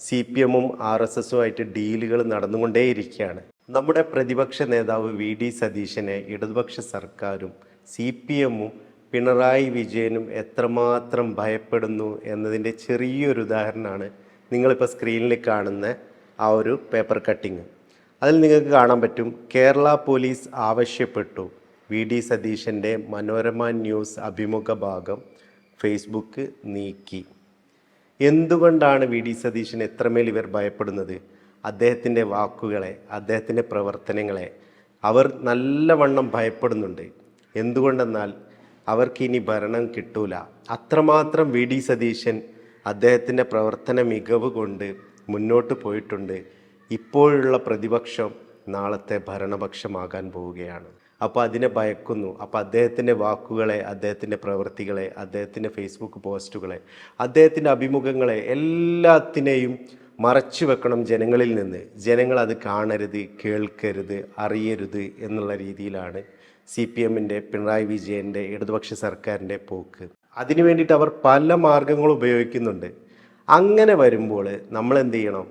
CPM-ഉം RSS-ഉമായിട്ട് ഡീലുകൾ നടന്നുകൊണ്ടേയിരിക്കുകയാണ്. നമ്മുടെ പ്രതിപക്ഷ നേതാവ് VD സതീശനെ ഇടതുപക്ഷ സർക്കാരും CPM-ഉം പിണറായി വിജയനും എത്രമാത്രം ഭയപ്പെടുന്നു എന്നതിൻ്റെ ചെറിയൊരു ഉദാഹരണമാണ് നിങ്ങളിപ്പോൾ സ്ക്രീനിൽ കാണുന്ന ആ ഒരു പേപ്പർ കട്ടിങ്. അതിൽ നിങ്ങൾക്ക് കാണാൻ പറ്റും, കേരള പോലീസ് ആവശ്യപ്പെട്ടു VD സതീശൻ്റെ മനോരമ ന്യൂസ് അഭിമുഖ ഭാഗം ഫേസ്ബുക്ക് നീക്കി. എന്തുകൊണ്ടാണ് VD സതീശന് എത്രമേൽ ഇവർ ഭയപ്പെടുന്നത്? അദ്ദേഹത്തിൻ്റെ വാക്കുകളെ, അദ്ദേഹത്തിൻ്റെ പ്രവർത്തനങ്ങളെ അവർ നല്ലവണ്ണം ഭയപ്പെടുന്നുണ്ട്. എന്തുകൊണ്ടെന്നാൽ അവർക്കിനി ഭരണം കിട്ടൂല. അത്രമാത്രം VD സതീശൻ അദ്ദേഹത്തിൻ്റെ പ്രവർത്തന മികവ് കൊണ്ട് മുന്നോട്ട് പോയിട്ടുണ്ട്. ഇപ്പോഴുള്ള പ്രതിപക്ഷം നാളത്തെ ഭരണപക്ഷമാകാൻ പോവുകയാണ്. അപ്പോൾ അതിനെ ഭയക്കുന്നു. അപ്പോൾ അദ്ദേഹത്തിൻ്റെ വാക്കുകളെ, അദ്ദേഹത്തിൻ്റെ പ്രവൃത്തികളെ, അദ്ദേഹത്തിൻ്റെ ഫേസ്ബുക്ക് പോസ്റ്റുകളെ, അദ്ദേഹത്തിൻ്റെ അഭിമുഖങ്ങളെ എല്ലാത്തിനെയും മറച്ചു വെക്കണം ജനങ്ങളിൽ നിന്ന്. ജനങ്ങൾ അത് കാണരുത്, കേൾക്കരുത്, അറിയരുത് എന്നുള്ള രീതിയിലാണ് CPM-ൻ്റെ പിണറായി വിജയൻ്റെ ഇടതുപക്ഷ സർക്കാരിൻ്റെ പോക്ക്. അതിനു വേണ്ടിയിട്ട് അവർ പല മാർഗങ്ങളും ഉപയോഗിക്കുന്നുണ്ട്. അങ്ങനെ വരുമ്പോൾ നമ്മൾ എന്ത് ചെയ്യണം?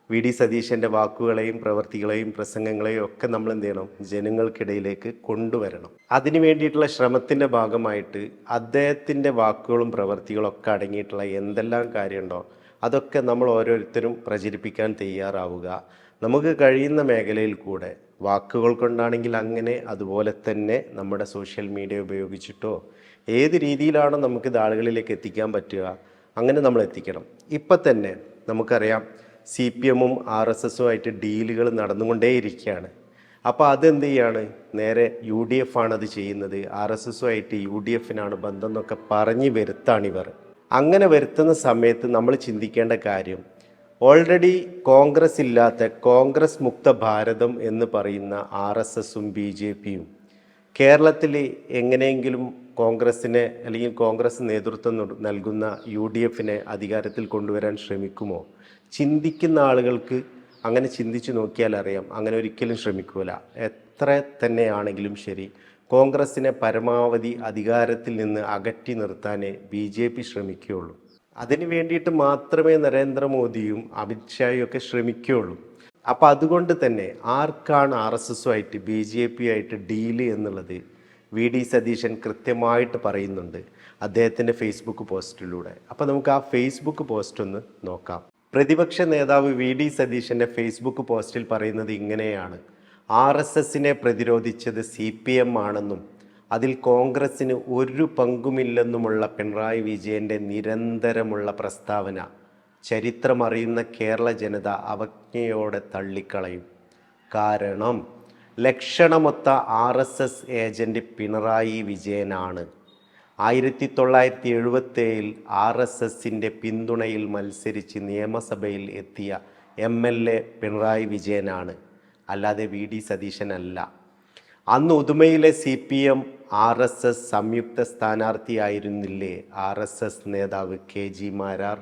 VD സതീശൻ്റെ വാക്കുകളെയും പ്രവൃത്തികളെയും പ്രസംഗങ്ങളെയും ഒക്കെ നമ്മൾ എന്ത് ചെയ്യണം? ജനങ്ങൾക്കിടയിലേക്ക് കൊണ്ടുവരണം. അതിനു വേണ്ടിയിട്ടുള്ള ശ്രമത്തിൻ്റെ ഭാഗമായിട്ട് അദ്ദേഹത്തിൻ്റെ വാക്കുകളും പ്രവൃത്തികളും ഒക്കെ അടങ്ങിയിട്ടുള്ള എന്തെല്ലാം കാര്യമുണ്ടോ അതൊക്കെ നമ്മൾ ഓരോരുത്തരും പ്രചരിപ്പിക്കാൻ തയ്യാറാവുക. നമുക്ക് കഴിയുന്ന മേഖലയിൽ കൂടെ വാക്കുകൾ കൊണ്ടാണെങ്കിൽ അങ്ങനെ, അതുപോലെ തന്നെ നമ്മുടെ സോഷ്യൽ മീഡിയ ഉപയോഗിച്ചിട്ടോ ഏത് രീതിയിലാണോ നമുക്കിത് ആളുകളിലേക്ക് എത്തിക്കാൻ പറ്റുക അങ്ങനെ നമ്മൾ എത്തിക്കണം. ഇപ്പം തന്നെ നമുക്കറിയാം CPM-ഉം RSS-ഉമായിട്ട് ഡീലുകൾ നടന്നുകൊണ്ടേയിരിക്കുകയാണ്. അപ്പോൾ അതെന്ത് ചെയ്യാണ്? നേരെ UDF ആണത് ചെയ്യുന്നത്. RSS-ഉമായിട്ട് UDF-നാണ് ബന്ധം എന്നൊക്കെ പറഞ്ഞ് വരുത്താണിവർ. അങ്ങനെ വരുത്തുന്ന സമയത്ത് നമ്മൾ ചിന്തിക്കേണ്ട കാര്യം, ഓൾറെഡി കോൺഗ്രസ് ഇല്ലാത്ത കോൺഗ്രസ് മുക്ത ഭാരതം എന്ന് പറയുന്ന RSS-ഉം BJP-യും കേരളത്തിൽ എങ്ങനെയെങ്കിലും കോൺഗ്രസിനെ അല്ലെങ്കിൽ കോൺഗ്രസ് നേതൃത്വം നൽകുന്ന UDF-നെ അധികാരത്തിൽ കൊണ്ടുവരാൻ ശ്രമിക്കുമോ? ചിന്തിക്കുന്ന ആളുകൾക്ക് അങ്ങനെ ചിന്തിച്ചു നോക്കിയാൽ അറിയാം, അങ്ങനെ ഒരിക്കലും ശ്രമിക്കൂല. എത്ര തന്നെയാണെങ്കിലും ശരി, കോൺഗ്രസിനെ പരമാവധി അധികാരത്തിൽ നിന്ന് അകറ്റി നിർത്താനേ BJP ശ്രമിക്കുകയുള്ളൂ. അതിന് വേണ്ടിയിട്ട് മാത്രമേ നരേന്ദ്രമോദിയും അമിത്ഷായും ഒക്കെ ശ്രമിക്കുകയുള്ളൂ. അപ്പോൾ അതുകൊണ്ട് തന്നെ ആർക്കാണ് RSS-ഉമായിട്ട് BJP-ആയിട്ട് ഡീല് എന്നുള്ളത് VD സതീശൻ കൃത്യമായിട്ട് പറയുന്നുണ്ട് അദ്ദേഹത്തിൻ്റെ ഫേസ്ബുക്ക് പോസ്റ്റിലൂടെ. അപ്പോൾ നമുക്ക് ആ ഫേസ്ബുക്ക് പോസ്റ്റ് ഒന്ന് നോക്കാം. പ്രതിപക്ഷ നേതാവ് VD സതീശൻ്റെ ഫേസ്ബുക്ക് പോസ്റ്റിൽ പറയുന്നത് ഇങ്ങനെയാണ്: RSS-നെ പ്രതിരോധിച്ചത് CPM ആണെന്നും അതിൽ കോൺഗ്രസ്സിന് ഒരു പങ്കുമില്ലെന്നുമുള്ള പിണറായി വിജയൻ്റെ നിരന്തരമുള്ള പ്രസ്താവന ചരിത്രമറിയുന്ന കേരള ജനത അവജ്ഞയോടെ തള്ളിക്കളയും. കാരണം ലക്ഷണമൊത്ത RSS ഏജന്റ് പിണറായി വിജയനാണ്. 1977 RSS-ൻ്റെ പിന്തുണയിൽ മത്സരിച്ച് നിയമസഭയിൽ എത്തിയ MLA പിണറായി വിജയനാണ്, അല്ലാതെ VD സതീശനല്ല. അന്ന് ഉദുമയിലെ CPM RSS സംയുക്ത സ്ഥാനാർത്ഥിയായിരുന്നില്ലേ RSS നേതാവ് KG മാരാർ?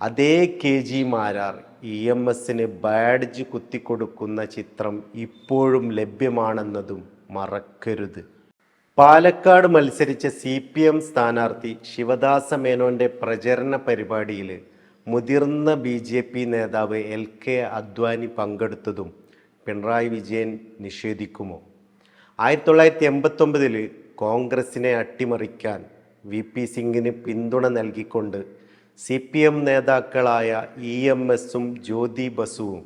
അതേ KG മാരാർ EMS-ന് ബാഡ്ജ് കുത്തിക്കൊടുക്കുന്ന ചിത്രം ഇപ്പോഴും ലഭ്യമാണെന്നതും മറക്കരുത്. പാലക്കാട് മത്സരിച്ച CPM സ്ഥാനാർത്ഥി ശിവദാസ മേനോൻ്റെ പ്രചരണ പരിപാടിയിൽ മുതിർന്ന BJP നേതാവ് LK അദ്വാനി പങ്കെടുത്തതും പിണറായി വിജയൻ നിഷേധിക്കുമോ? 1989 കോൺഗ്രസിനെ അട്ടിമറിക്കാൻ VP സിംഗിന് പിന്തുണ നൽകിക്കൊണ്ട് CPM നേതാക്കളായ EMS-ഉം ജ്യോതി ബസുവും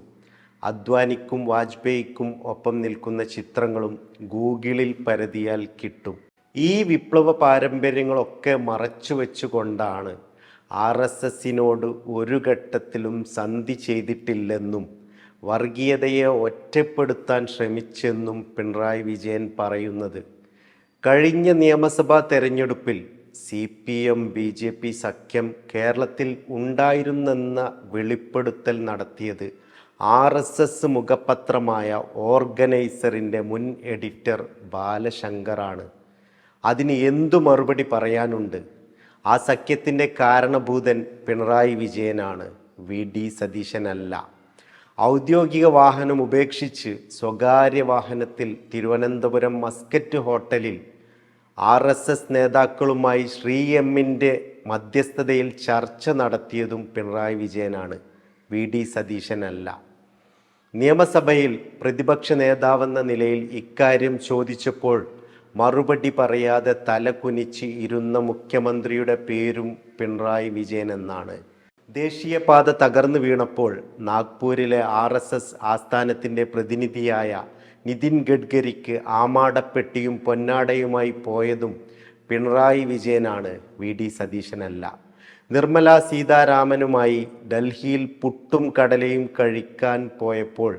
അദ്വാനിക്കും വാജ്പേയിക്കും ഒപ്പം നിൽക്കുന്ന ചിത്രങ്ങളും ഗൂഗിളിൽ പരതിയാൽ കിട്ടും. ഈ വിപ്ലവ പാരമ്പര്യങ്ങളൊക്കെ മറച്ചു വെച്ചുകൊണ്ടാണ് RSS-നോട് ഒരു ഘട്ടത്തിലും സന്ധി ചെയ്തിട്ടില്ലെന്നും വർഗീയതയെ ഒറ്റപ്പെടുത്താൻ ശ്രമിച്ചെന്നും പിണറായി വിജയൻ പറയുന്നത്. കഴിഞ്ഞ നിയമസഭാ തെരഞ്ഞെടുപ്പിൽ CPM BJP സഖ്യം കേരളത്തിൽ ഉണ്ടായിരുന്നെന്ന വെളിപ്പെടുത്തൽ നടത്തിയത് RSS മുഖപത്രമായ ഓർഗനൈസറിൻ്റെ മുൻ എഡിറ്റർ ബാലശങ്കറാണ്. അതിന് എന്തു മറുപടി പറയാനുണ്ട്? ആ സഖ്യത്തിൻ്റെ കാരണഭൂതൻ പിണറായി വിജയനാണ്, VD സതീശനല്ല. ഔദ്യോഗിക വാഹനം ഉപേക്ഷിച്ച് സ്വകാര്യ വാഹനത്തിൽ തിരുവനന്തപുരം മസ്കറ്റ് ഹോട്ടലിൽ RSS നേതാക്കളുമായി ശ്രീ M-ൻ്റെ മധ്യസ്ഥതയിൽ ചർച്ച നടത്തിയതും പിണറായി വിജയനാണ്. വി.ഡി. സതീശനല്ല. നിയമസഭയിൽ പ്രതിപക്ഷ നേതാവെന്ന നിലയിൽ ഇക്കാര്യം ചോദിച്ചപ്പോൾ മറുപടി പറയാതെ തല കുനിച്ച് ഇരുന്ന മുഖ്യമന്ത്രിയുടെ പേരും പിണറായി വിജയൻ എന്നാണ്. ദേശീയപാത തകർന്നു വീണപ്പോൾ നാഗ്പൂരിലെ RSS ആസ്ഥാനത്തിൻ്റെ പ്രതിനിധിയായ നിതിൻ ഗഡ്കരിക്ക് ആമാടപ്പെട്ടിയും പൊന്നാടയുമായി പോയതും പിണറായി വിജയനാണ്, വി.ഡി. സതീശനല്ല. നിർമ്മല സീതാരാമനുമായി ഡൽഹിയിൽ പുട്ടും കടലയും കഴിക്കാൻ പോയപ്പോൾ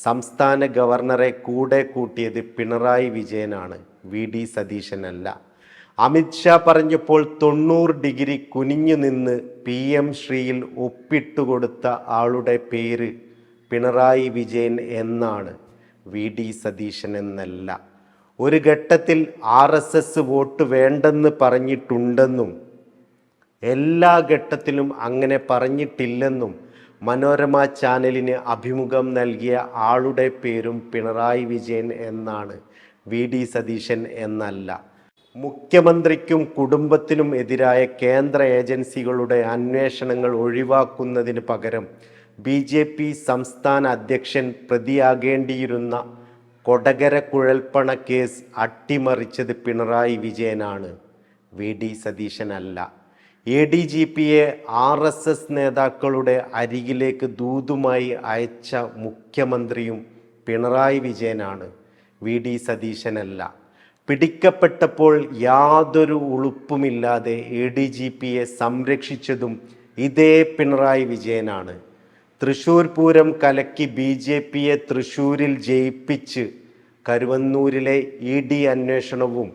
സംസ്ഥാന ഗവർണറെ കൂടെ കൂട്ടിയത് പിണറായി വിജയനാണ്, വി.ഡി. സതീശനല്ല. അമിത്ഷാ പറഞ്ഞപ്പോൾ 90 ഡിഗ്രി കുനിഞ്ഞു നിന്ന് PM ശ്രീയിൽ ഒപ്പിട്ടുകൊടുത്ത ആളുടെ പേര് പിണറായി വിജയൻ എന്നാണ്, വി.ഡി. സതീശൻ എന്നല്ല. ഒരു ഘട്ടത്തിൽ RSS വോട്ട് വേണ്ടെന്ന് പറഞ്ഞിട്ടുണ്ടെന്നും എല്ലാ ഘട്ടത്തിലും അങ്ങനെ പറഞ്ഞിട്ടില്ലെന്നും മനോരമ ചാനലിന് അഭിമുഖം നൽകിയ ആളുടെ പേരും പിണറായി വിജയൻ എന്നാണ്, വി.ഡി. സതീശൻ എന്നല്ല. മുഖ്യമന്ത്രിക്കും കുടുംബത്തിനും എതിരായ കേന്ദ്ര ഏജൻസികളുടെ അന്വേഷണങ്ങൾ ഒഴിവാക്കുന്നതിന് പകരം BJP സംസ്ഥാന അധ്യക്ഷൻ പ്രതിയാകേണ്ടിയിരുന്ന കൊടകര കുഴൽപ്പണ കേസ് അട്ടിമറിച്ചത് പിണറായി വിജയനാണ്, വി.ഡി. സതീശനല്ല. ADGPയെ RSS നേതാക്കളുടെ അരികിലേക്ക് ദൂതുമായി അയച്ച മുഖ്യമന്ത്രിയും പിണറായി വിജയനാണ്, വി.ഡി. സതീശനല്ല. പിടിക്കപ്പെട്ടപ്പോൾ യാതൊരു ഉളുപ്പുമില്ലാതെ ADGPയെ സംരക്ഷിച്ചതും ഇതേ പിണറായി വിജയനാണ്. തൃശ്ശൂർ പൂരം കലക്കി BJPയെ തൃശ്ശൂരിൽ ജയിപ്പിച്ച് കരുവന്നൂരിലെ ED അന്വേഷണവും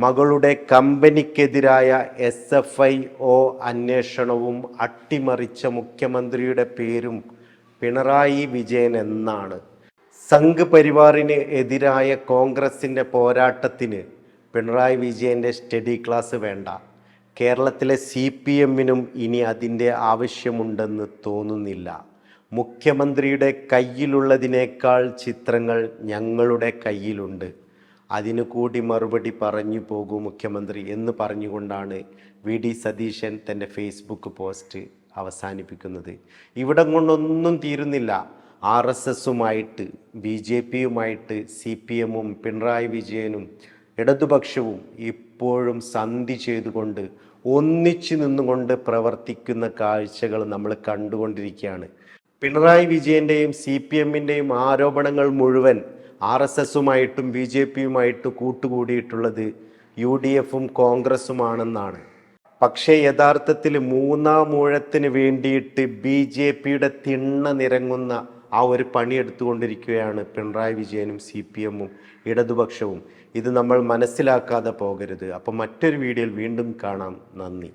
മകളുടെ കമ്പനിക്കെതിരായ SFIO അന്വേഷണവും അട്ടിമറിച്ച മുഖ്യമന്ത്രിയുടെ പേരും പിണറായി വിജയൻ എന്നാണ്. സംഘ് പരിവാറിന് എതിരായ കോൺഗ്രസിൻ്റെ പോരാട്ടത്തിന് പിണറായി വിജയൻ്റെ സ്റ്റഡി ക്ലാസ് വേണ്ട. കേരളത്തിലെ CPMനും ഇനി അതിൻ്റെ ആവശ്യമുണ്ടെന്ന് തോന്നുന്നില്ല. മുഖ്യമന്ത്രിയുടെ കയ്യിലുള്ളതിനേക്കാൾ ചിത്രങ്ങൾ ഞങ്ങളുടെ കയ്യിലുണ്ട്, അതിനു കൂടി മറുപടി പറഞ്ഞു പോകൂ മുഖ്യമന്ത്രി എന്ന് പറഞ്ഞുകൊണ്ടാണ് വി.ഡി. സതീശൻ തൻ്റെ ഫേസ്ബുക്ക് പോസ്റ്റ് അവസാനിപ്പിക്കുന്നത്. ഇവിടം കൊണ്ടൊന്നും തീരുന്നില്ല. RSSുമായിട്ട് BJPയുമായിട്ട് CPMും പിണറായി വിജയനും ഇടതുപക്ഷവും ഇപ്പോഴും സന്ധി ചെയ്തുകൊണ്ട് ഒന്നിച്ചു നിന്നുകൊണ്ട് പ്രവർത്തിക്കുന്ന കാഴ്ചകൾ നമ്മൾ കണ്ടുകൊണ്ടിരിക്കുകയാണ്. പിണറായി വിജയൻ്റെയും CPMൻ്റെയും ആരോപണങ്ങൾ മുഴുവൻ RSSുമായിട്ടും BJPയുമായിട്ട് കൂട്ടുകൂടിയിട്ടുള്ളത് UDFും കോൺഗ്രസുമാണെന്നാണ്. പക്ഷേ യഥാർത്ഥത്തിൽ മൂന്നാം ഊഴത്തിന് വേണ്ടിയിട്ട് BJPയുടെ തിണ്ണ നിരങ്ങുന്ന ആ ഒരു പണിയെടുത്തുകൊണ്ടിരിക്കുകയാണ് പിണറായി വിജയനും CPMും ഇടതുപക്ഷവും. ഇത് നമ്മൾ മനസ്സിലാക്കാതെ പോകരുത്. അപ്പം മറ്റൊരു വീഡിയോയിൽ വീണ്ടും കാണാം. നന്ദി.